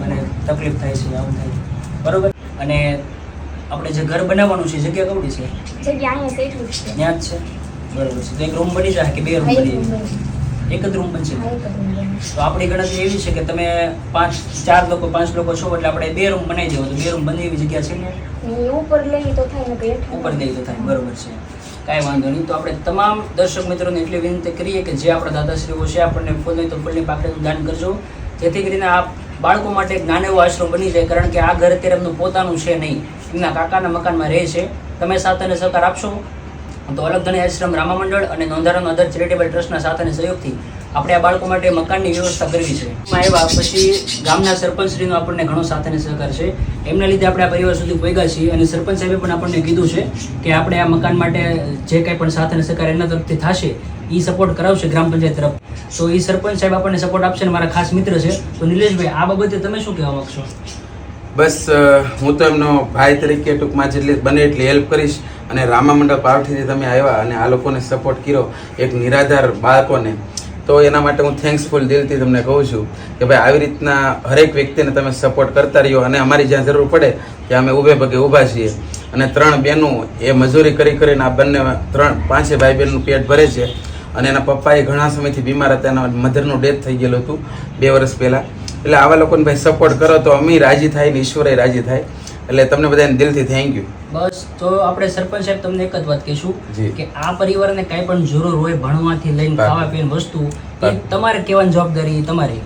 મને તકલીફ થાય છે, આવું થાય, બરોબર. અને આપણે જે ઘર બનાવવાનું છે જગ્યા કવડી છે? જગ્યા અહીંયા સેટલું છે. ત્યાં જ છે, બરોબર છે. તો એક રૂમ બની જાય કે બે રૂમ બની જાય? એક જ રૂમ બનશે. તો આપણી ગણતરી એવી છે કે તમે 5 લોકો 5 લોકો છો એટલે આપણે 2 રૂમ બનાવી દેવો. તો 2 રૂમ બની એવી જગ્યા છે ને? ઉપર લઈ તો થાય ને કે ઉપર દઈ તો થાય, બરોબર છે, કાંઈ વાંધો નહીં. તો આપણે તમામ દર્શક મિત્રોને એટલી વિનંતી કરીએ કે જે આપણા દાદાશ્રીઓ છે આપણને ફૂલ નહીં તો ફૂલની પાકડીનું દાન કરજો, જેથી કરીને આ બાળકો માટે એક નાનો એવો આશરો બની જાય. કારણ કે આ ઘર અત્યારે એમનું પોતાનું છે નહીં, એમના કાકાના મકાનમાં રહે છે. તમે સાથ અને સહકાર આપશો તો અલગધણી આશ્રમ રામા મંડળ અને નોંધારાનો અધર ચેરિટેબલ ટ્રસ્ટના સાથ અને સહયોગથી આપણે આ બાળકો માટે મકાનની વ્યવસ્થા કરવી છે. આવ્યા પછી ગામના સરપંચશ્રીનો આપણને ઘણો સાથ અને સહકાર છે, એમના લીધે આપણે આ પરિવાર સુધી પહોંચ્યા છીએ. અને સરપંચ સાહેબે પણ આપણને કીધું છે કે આપણે આ મકાન માટે જે કંઈ પણ સાથ અને સહકાર એમના તરફથી થશે એ સપોર્ટ કરાવશે ગ્રામ પંચાયત તરફ. તો એ સરપંચ સાહેબ આપણને સપોર્ટ આપશે અને મારા ખાસ મિત્ર છે. તો નિલેશભાઈ, આ બાબતે તમે શું કહેવા માંગશો? બસ હું તો એમનો ભાઈ તરીકે ટૂંકમાં જેટલી બને એટલી હેલ્પ કરીશ. અને રામા મંડળ પાવઠીથી તમે આવ્યા અને આ લોકોને સપોર્ટ કર્યો એક નિરાધાર બાળકોને, તો એના માટે હું થેન્ક્સફુલ દિલથી તમને કહું છું કે ભાઈ આવી રીતના હરેક વ્યક્તિને તમે સપોર્ટ કરતા રહ્યો. અને અમારી જ્યાં જરૂર પડે ત્યાં અમે ઊભે પગે ઊભા છીએ. અને 3 બહેનો એ મજૂરી કરી કરીને આ બંને 5 ભાઈ બહેનનું પેટ ભરે છે. અને એના પપ્પા એ ઘણા સમયથી બીમાર હતા, એના મધરનું ડેથ થઈ ગયેલું હતું 2 વર્ષ પહેલાં. એટલે આવા લોકોને ભાઈ સપોર્ટ કરો તો અમે રાજી થાય ને ઈશ્વરે રાજી થાય. એટલે તમને બધાને દિલથી થેન્ક યુ. બસ, તો આપણે સરપંચ સાહેબ તમને એક જ વાત કહીશું કે આ પરિવારને કાંઈ પણ જરૂર હોય ભણવાથી લઈને ખાવા પીવાની વસ્તુ, એ તમારે કહેવાની જવાબદારી તમારી.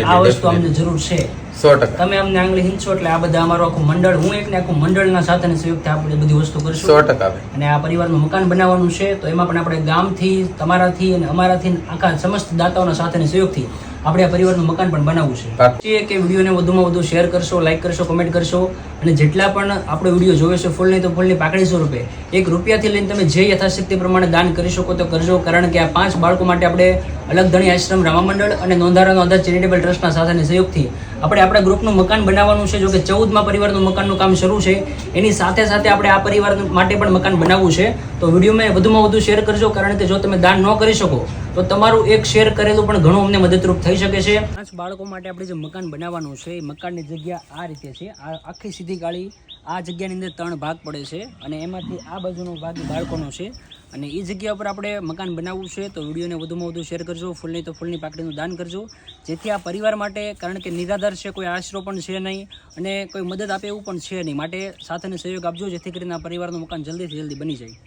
આ વસ્તુ અમને જરૂર છે 100%. તમે અમને આંગળી હિંચો એટલે આ બધા અમારું આખું મંડળ, હું એકને આખું મંડળના સાથે સહયોગથી આપણે બધી વસ્તુ કરશું 100%. અને આ પરિવારનું મકાન બનાવવાનું છે. તો એમાં પણ આપણે ગામથી, તમારાથી અને અમારાથી આખા સમસ્ત દાતાઓના સાથે સહયોગથી આપણે આ પરિવારનું મકાન પણ બનાવવું છે. કે વિડીયોને વધુમાં વધુ શેર કરશો, લાઈક કરશો, કમેન્ટ કરશો. અને જેટલા પણ આપણો વિડીયો જોવે છે ફૂલ નહીં તો ફૂલની પાકડી ₹100, 1 રૂપિયાથી લઈને તમે જે યથાશક્તિ પ્રમાણે દાન કરી શકો તો કરજો. કારણ કે આ 5 બાળકો માટે આપણે અલગધણી આશ્રમ રામા મંડળ અને નોંધારાનો અધર ચેરિટેબલ ટ્રસ્ટના સાથે સહયોગથી આપણે આપણા ગ્રુપનું મકાન બનાવવાનું છે. જો કે 14મા પરિવારનું મકાનનું કામ શરૂ છે, એની સાથે સાથે આપણે આ પરિવાર માટે પણ મકાન બનાવવું છે. તો વિડીયોમાં વધુમાં વધુ શેર કરજો. કારણ કે જો તમે દાન ન કરી શકો તો તમારું એક શેર કરેલું પણ ઘણું અમને મદદરૂપ થઈ શકે છે. 5 બાળકો માટે આપણે જે મકાન બનાવવાનું છે એ મકાનની જગ્યા આ રીતે છે. આ આખી સીધી ગાળી આ જગ્યાની અંદર 3 ભાગ પડે છે અને એમાંથી આ બાજુનો ભાગ બાળકોનો છે. અને એ જગ્યા ઉપર આપણે મકાન બનાવવું છે. તો વિડીયોને વધુમાં વધુ શેર કરજો, ફૂલ નહીં તો ફૂલની પાકડીનું દાન કરજો, જેથી આ પરિવાર માટે, કારણ કે નિરાધાર છે, કોઈ આશરો પણ છે નહીં અને કોઈ મદદ આપે એવું પણ છે નહીં, માટે સાથે સહયોગ આપજો જેથી કરીને આ પરિવારનું મકાન જલ્દીથી જલ્દી બની જાય.